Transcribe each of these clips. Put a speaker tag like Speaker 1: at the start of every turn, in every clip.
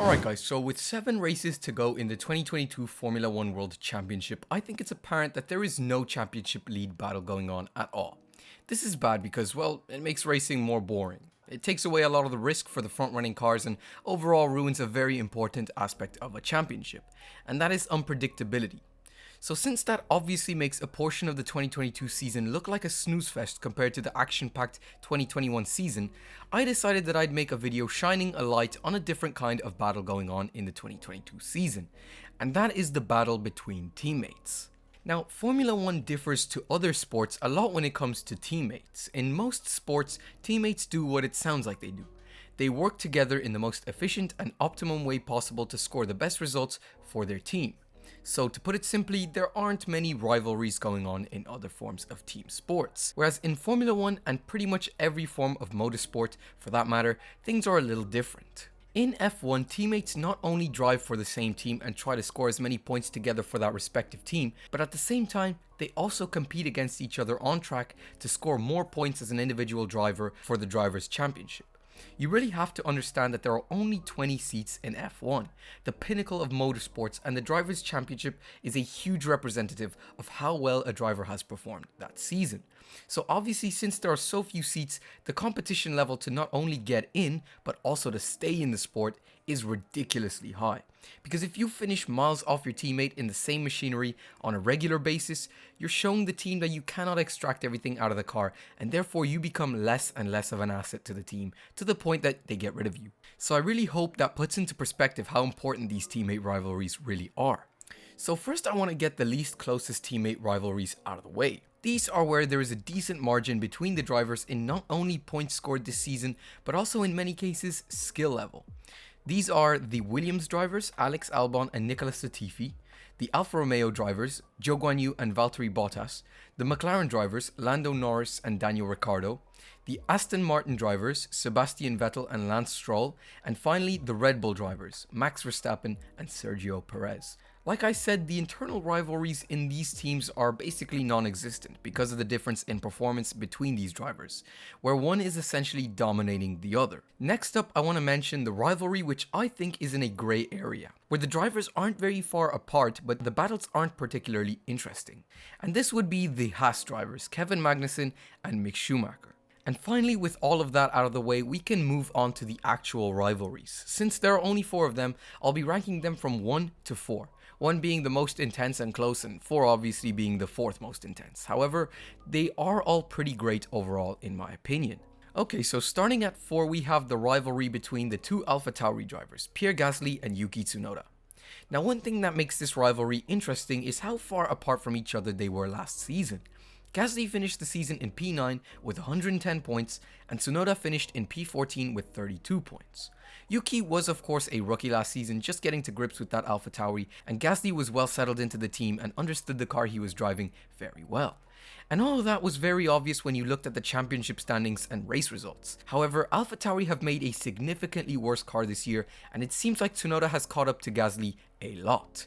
Speaker 1: Alright guys, so with 7 races to go in the 2022 Formula 1 World Championship, I think it's apparent that there is no championship lead battle going on at all. This is bad because, well, it makes racing more boring. It takes away a lot of the risk for the front-running cars and overall ruins a very important aspect of a championship, and that is unpredictability. So since that obviously makes a portion of the 2022 season look like a snooze fest compared to the action-packed 2021 season, I decided that I'd make a video shining a light on a different kind of battle going on in the 2022 season, and that is the battle between teammates. Now, Formula 1 differs to other sports a lot when it comes to teammates. In most sports, teammates do what it sounds like they do. They work together in the most efficient and optimum way possible to score the best results for their team. So to put it simply, there aren't many rivalries going on in other forms of team sports. Whereas in Formula 1 and pretty much every form of motorsport for that matter, things are a little different. In F1, teammates not only drive for the same team and try to score as many points together for that respective team, but at the same time, they also compete against each other on track to score more points as an individual driver for the Drivers' Championship. You really have to understand that there are only 20 seats in F1, the pinnacle of motorsports, and the Drivers' Championship is a huge representative of how well a driver has performed that season. So obviously, since there are so few seats, the competition level to not only get in, but also to stay in the sport is ridiculously high. Because if you finish miles off your teammate in the same machinery on a regular basis, you're showing the team that you cannot extract everything out of the car, and therefore you become less and less of an asset to the team, to the point that they get rid of you. So I really hope that puts into perspective how important these teammate rivalries really are. So first I want to get the least closest teammate rivalries out of the way. These are where there is a decent margin between the drivers in not only points scored this season, but also in many cases skill level. These are the Williams drivers, Alex Albon and Nicolas Latifi, the Alfa Romeo drivers, Zhou Guanyu and Valtteri Bottas, the McLaren drivers, Lando Norris and Daniel Ricciardo, the Aston Martin drivers, Sebastian Vettel and Lance Stroll, and finally the Red Bull drivers, Max Verstappen and Sergio Perez. Like I said, the internal rivalries in these teams are basically non-existent because of the difference in performance between these drivers, where one is essentially dominating the other. Next up, I want to mention the rivalry which I think is in a grey area, where the drivers aren't very far apart but the battles aren't particularly interesting. And this would be the Haas drivers, Kevin Magnussen and Mick Schumacher. And finally, with all of that out of the way, we can move on to the actual rivalries. Since there are only 4 of them, I'll be ranking them from 1 to 4. 1 being the most intense and close, and 4 obviously being the 4th most intense. However, they are all pretty great overall in my opinion. Okay, so starting at 4, we have the rivalry between the 2 Alpha Tauri drivers, Pierre Gasly and Yuki Tsunoda. Now, one thing that makes this rivalry interesting is how far apart from each other they were last season. Gasly finished the season in P9 with 110 points, and Tsunoda finished in P14 with 32 points. Yuki was of course a rookie last season, just getting to grips with that Alpha Tauri, and Gasly was well settled into the team and understood the car he was driving very well. And all of that was very obvious when you looked at the championship standings and race results. However, Alpha Tauri have made a significantly worse car this year, and it seems like Tsunoda has caught up to Gasly a lot.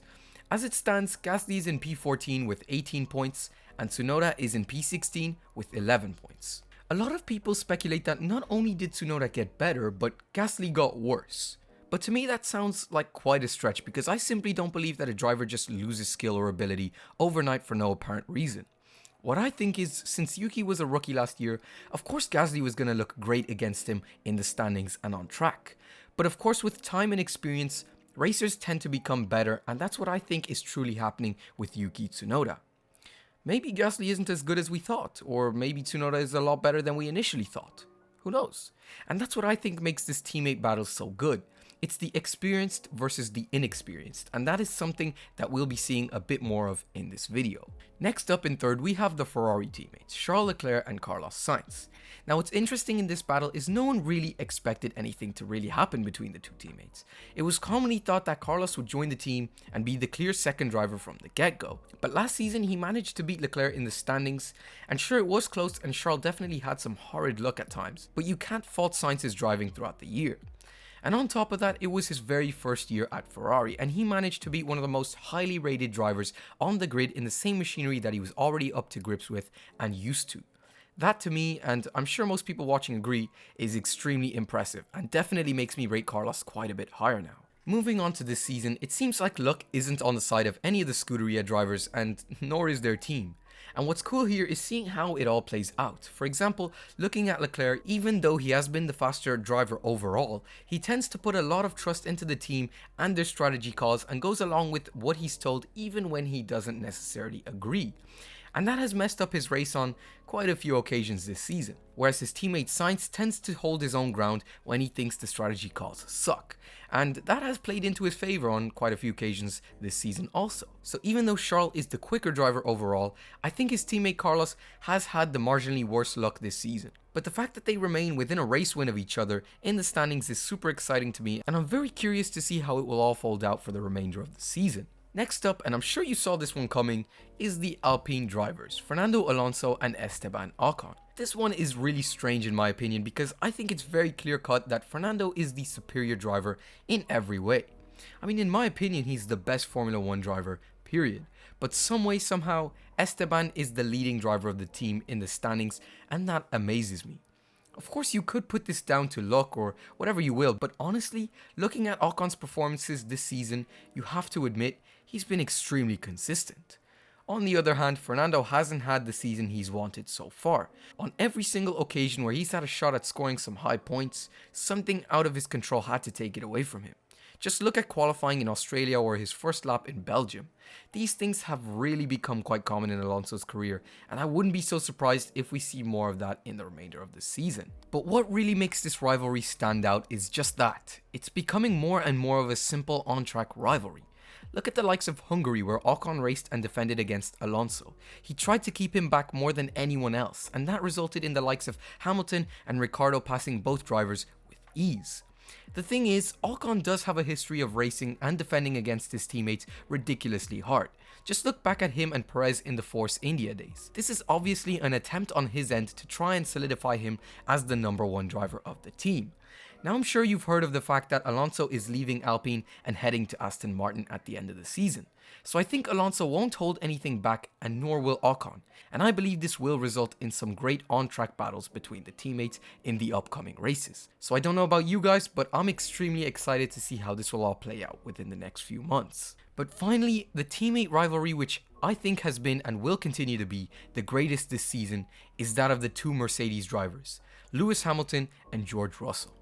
Speaker 1: As it stands, Gasly is in P14 with 18 points, and Tsunoda is in P16 with 11 points. A lot of people speculate that not only did Tsunoda get better, but Gasly got worse. But to me that sounds like quite a stretch because I simply don't believe that a driver just loses skill or ability overnight for no apparent reason. What I think is, since Yuki was a rookie last year, of course Gasly was going to look great against him in the standings and on track. But of course with time and experience, racers tend to become better, and that's what I think is truly happening with Yuki Tsunoda. Maybe Gasly isn't as good as we thought, or maybe Tsunoda is a lot better than we initially thought. Who knows? And that's what I think makes this teammate battle so good. It's the experienced versus the inexperienced, and that is something that we'll be seeing a bit more of in this video. Next up in 3rd, we have the Ferrari teammates, Charles Leclerc and Carlos Sainz. Now what's interesting in this battle is no one really expected anything to really happen between the 2 teammates. It was commonly thought that Carlos would join the team and be the clear second driver from the get-go, but last season he managed to beat Leclerc in the standings, and sure it was close and Charles definitely had some horrid luck at times, but you can't fault Sainz's driving throughout the year. And on top of that, it was his very first year at Ferrari, and he managed to beat one of the most highly rated drivers on the grid in the same machinery that he was already up to grips with and used to. That to me, and I'm sure most people watching agree, is extremely impressive and definitely makes me rate Carlos quite a bit higher now. Moving on to this season, it seems like luck isn't on the side of any of the Scuderia drivers, and nor is their team. And what's cool here is seeing how it all plays out. For example, looking at Leclerc, even though he has been the faster driver overall, he tends to put a lot of trust into the team and their strategy calls and goes along with what he's told even when he doesn't necessarily agree. And that has messed up his race on quite a few occasions this season, whereas his teammate Sainz tends to hold his own ground when he thinks the strategy calls suck, and that has played into his favour on quite a few occasions this season also. So even though Charles is the quicker driver overall, I think his teammate Carlos has had the marginally worse luck this season. But the fact that they remain within a race win of each other in the standings is super exciting to me, and I'm very curious to see how it will all fold out for the remainder of the season. Next up, and I'm sure you saw this one coming, is the Alpine drivers, Fernando Alonso and Esteban Ocon. This one is really strange in my opinion because I think it's very clear cut that Fernando is the superior driver in every way. I mean, in my opinion, he's the best Formula 1 driver, period. But some way, somehow, Esteban is the leading driver of the team in the standings, and that amazes me. Of course, you could put this down to luck or whatever you will, but honestly, looking at Ocon's performances this season, you have to admit he's been extremely consistent. On the other hand, Fernando hasn't had the season he's wanted so far. On every single occasion where he's had a shot at scoring some high points, something out of his control had to take it away from him. Just look at qualifying in Australia or his first lap in Belgium. These things have really become quite common in Alonso's career, and I wouldn't be so surprised if we see more of that in the remainder of the season. But what really makes this rivalry stand out is just that. It's becoming more and more of a simple on-track rivalry. Look at the likes of Hungary where Ocon raced and defended against Alonso. He tried to keep him back more than anyone else, and that resulted in the likes of Hamilton and Ricciardo passing both drivers with ease. The thing is, Ocon does have a history of racing and defending against his teammates ridiculously hard. Just look back at him and Perez in the Force India days. This is obviously an attempt on his end to try and solidify him as the number one driver of the team. Now I'm sure you've heard of the fact that Alonso is leaving Alpine and heading to Aston Martin at the end of the season. So I think Alonso won't hold anything back, and nor will Ocon, and I believe this will result in some great on-track battles between the teammates in the upcoming races. So I don't know about you guys, but I'm extremely excited to see how this will all play out within the next few months. But finally, the teammate rivalry, which I think has been and will continue to be the greatest this season, is that of the two Mercedes drivers, Lewis Hamilton and George Russell.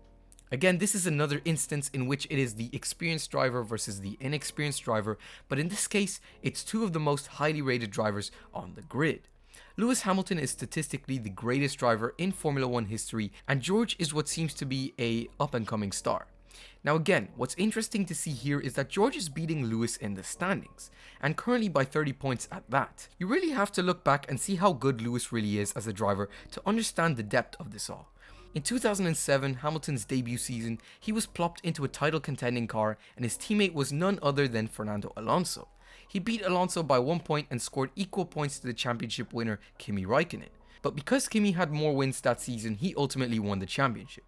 Speaker 1: Again, this is another instance in which it is the experienced driver versus the inexperienced driver, but in this case, it's two of the most highly rated drivers on the grid. Lewis Hamilton is statistically the greatest driver in Formula 1 history, and George is what seems to be a up-and-coming star. Now again, what's interesting to see here is that George is beating Lewis in the standings, and currently by 30 points at that. You really have to look back and see how good Lewis really is as a driver to understand the depth of this all. In 2007, Hamilton's debut season, he was plopped into a title contending car and his teammate was none other than Fernando Alonso. He beat Alonso by 1 point and scored equal points to the championship winner Kimi Raikkonen. But because Kimi had more wins that season, he ultimately won the championship.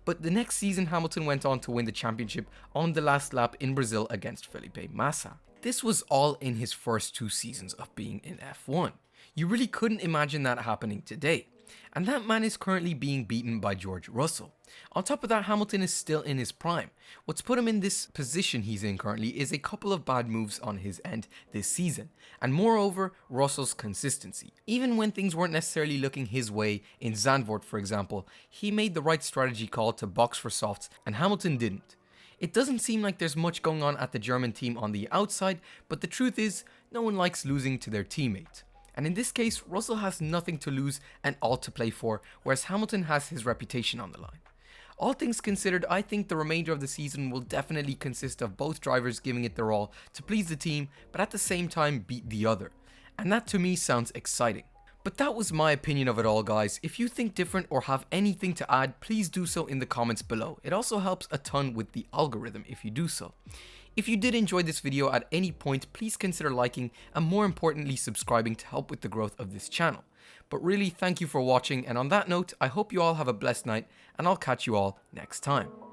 Speaker 1: But the next season, Hamilton went on to win the championship on the last lap in Brazil against Felipe Massa. This was all in his first 2 seasons of being in F1. You really couldn't imagine that happening today. And that man is currently being beaten by George Russell. On top of that, Hamilton is still in his prime. What's put him in this position he's in currently is a couple of bad moves on his end this season, and moreover, Russell's consistency. Even when things weren't necessarily looking his way, in Zandvoort for example, he made the right strategy call to box for softs, and Hamilton didn't. It doesn't seem like there's much going on at the German team on the outside, but the truth is, no one likes losing to their teammate. And in this case, Russell has nothing to lose and all to play for, whereas Hamilton has his reputation on the line. All things considered, I think the remainder of the season will definitely consist of both drivers giving it their all to please the team, but at the same time beat the other. And that to me sounds exciting. But that was my opinion of it all, guys. If you think different or have anything to add, please do so in the comments below. It also helps a ton with the algorithm if you do so. If you did enjoy this video at any point, please consider liking and more importantly subscribing to help with the growth of this channel. But really, thank you for watching, and on that note, I hope you all have a blessed night, and I'll catch you all next time.